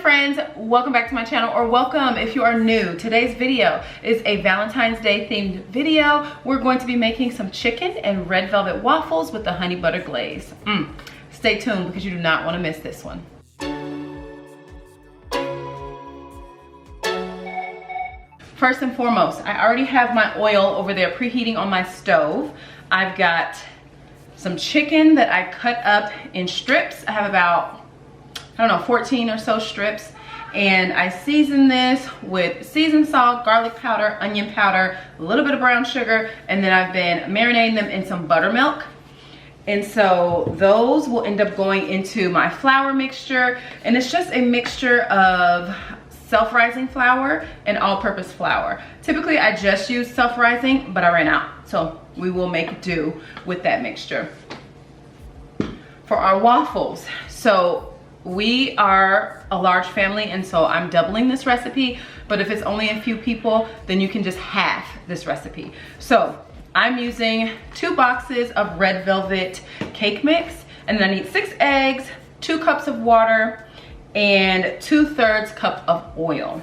friends, welcome back to my channel, or welcome if you are new. Today's video is a Valentine's Day themed video. We're going to be making some chicken and red velvet waffles with the honey butter glaze. Stay tuned because you do not want to miss this one. First and foremost, I already have my oil over there preheating on my stove. I've got some chicken that I cut up in strips. I have about, I don't know, 14 or so strips. And I season this with seasoned salt, garlic powder, onion powder, a little bit of brown sugar, and then I've been marinating them in some buttermilk. And so those will end up going into my flour mixture. And it's just a mixture of self-rising flour and all-purpose flour. Typically I just use self-rising, but I ran out. So we will make do with that mixture. For our waffles, so we are a large family, and so I'm doubling this recipe, but if it's only a few people, then you can just half this recipe. So I'm using 2 boxes of red velvet cake mix, and then I need 6 eggs, 2 cups of water, and 2/3 cup of oil.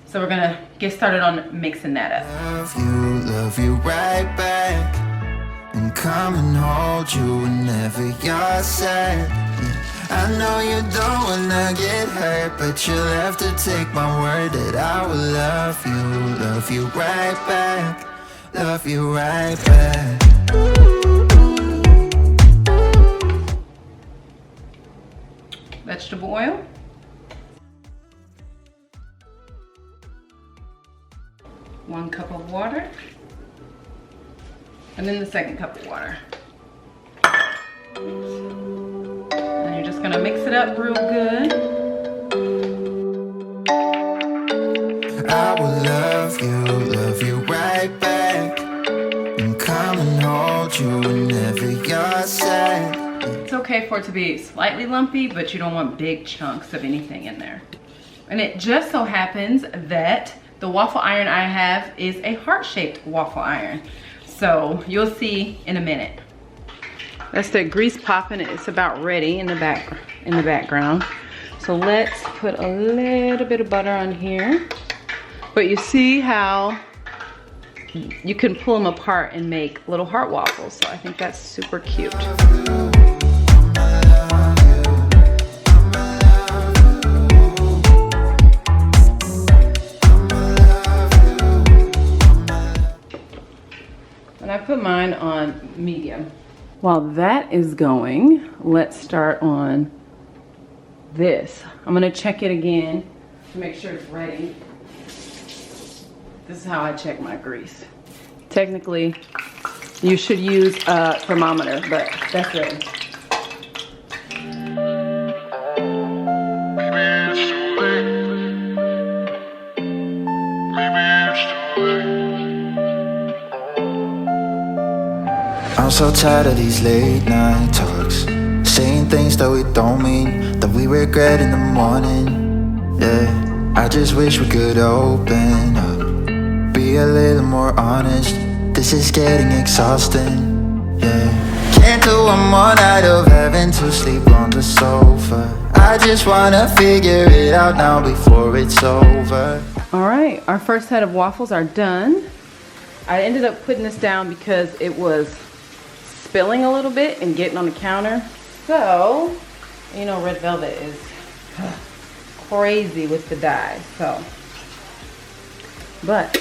So we're gonna get started on mixing that up. Love you right back, and come and hold you whenever you're sad. I know you don't wanna get hurt, but you'll have to take my word that I will love you right back, love you right back. Vegetable oil. One cup of water. And then the second cup of water. And you're just gonna mix it up real good. I will love you right back, and come and hold you whenever you're sad. It's okay for it to be slightly lumpy, but you don't want big chunks of anything in there. And it just so happens that the waffle iron I have is a heart-shaped waffle iron. So you'll see in a minute. That's the grease popping. It's about ready in the background. So let's put a little bit of butter on here. But you see how you can pull them apart and make little heart waffles. So I think that's super cute. I put mine on medium. While that is going, let's start on this. I'm gonna check it again to make sure it's ready. This is how I check my grease. Technically, you should use a thermometer, but that's ready. I'm so tired of these late night talks, saying things that we don't mean, that we regret in the morning. Yeah, I just wish we could open up, be a little more honest. This is getting exhausting. Yeah, can't do one more night of having to sleep on the sofa. I just wanna figure it out now before it's over. All right, our first set of waffles are done. I ended up putting this down because it was spilling a little bit and getting on the counter. So, you know, red velvet is crazy with the dye. So, but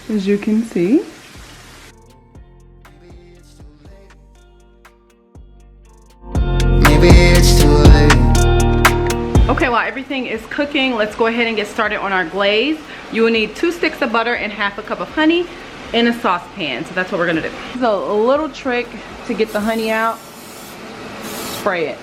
as you can see, maybe it's too late. Okay, while everything is cooking, let's go ahead and get started on our glaze. You will need 2 sticks of butter and half a cup of honey in a saucepan. So that's what we're gonna do. So a little trick to get the honey out, spray it.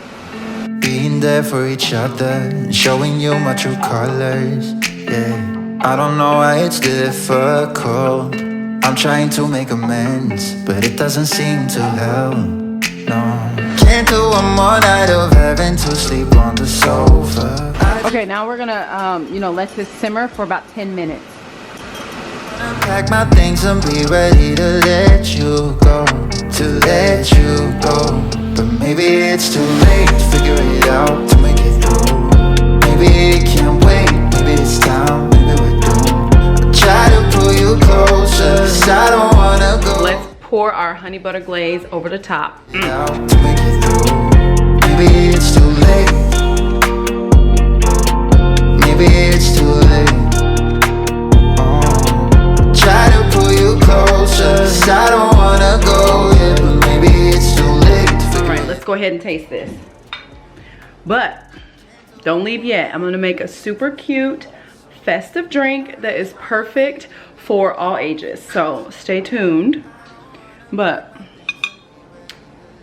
Being there for each other and showing you my true colors. Yeah, I don't know why it's difficult. I'm trying to make amends, but it doesn't seem to help. No, can't do one more night of having to sleep on the sofa. Okay, now we're gonna you know, let this simmer for about 10 minutes. Pack my things and be ready to let you go, to let you go. But maybe it's too late to figure it out, to make it through. Maybe it can't wait, maybe it's time, maybe we're doomed. I try to pull you closer, 'cause I don't wanna go. Let's pour our honey butter glaze over the top. Out to make it through. Maybe it's too late. Maybe it's too late. Try to pull you closer, 'cause I don't wanna go yet, but maybe it's too late. All right, let's go ahead and taste this. But don't leave yet. I'm gonna make a super cute festive drink that is perfect for all ages. So stay tuned. But,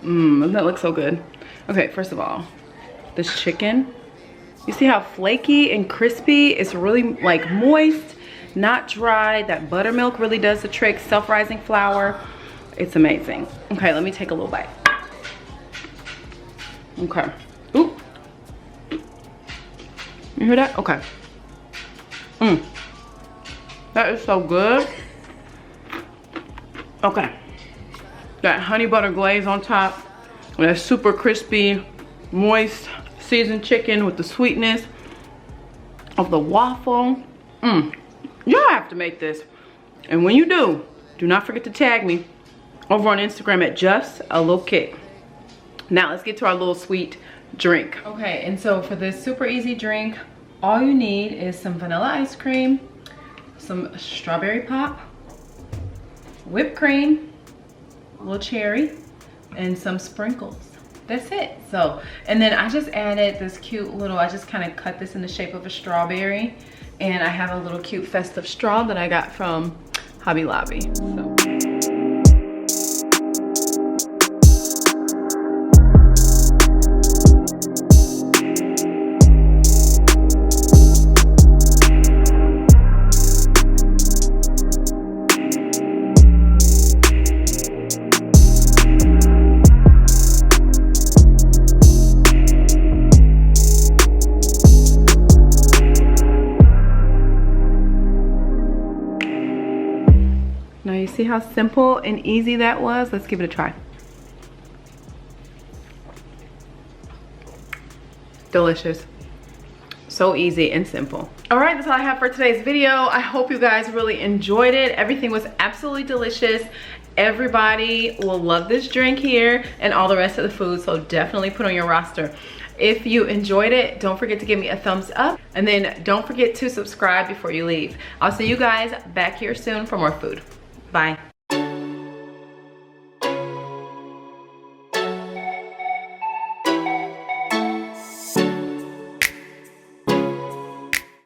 doesn't that look so good? Okay, first of all, this chicken, you see how flaky and crispy? It's really like moist, not dry. That buttermilk really does the trick. Self-rising flour, it's amazing. Okay, let me take a little bite. Okay, ooh. You hear that? Okay. That is so good. Okay. That honey butter glaze on top. That super crispy, moist, seasoned chicken with the sweetness of the waffle. Y'all have to make this. And when you do not forget to tag me over on Instagram at Just a Little Kick. Now let's get to our little sweet drink. Okay, and so for this super easy drink, all you need is some vanilla ice cream, some strawberry pop, whipped cream, a little cherry, and some sprinkles. That's it. So, and then I just added this cute little, I just kind of cut this in the shape of a strawberry, and I have a little cute festive straw that I got from Hobby Lobby. So. Now you see how simple and easy that was? Let's give it a try. Delicious. So easy and simple. All right, that's all I have for today's video. I hope you guys really enjoyed it. Everything was absolutely delicious. Everybody will love this drink here and all the rest of the food, so definitely put on your roster. If you enjoyed it, don't forget to give me a thumbs up, and then don't forget to subscribe before you leave. I'll see you guys back here soon for more food. Bye.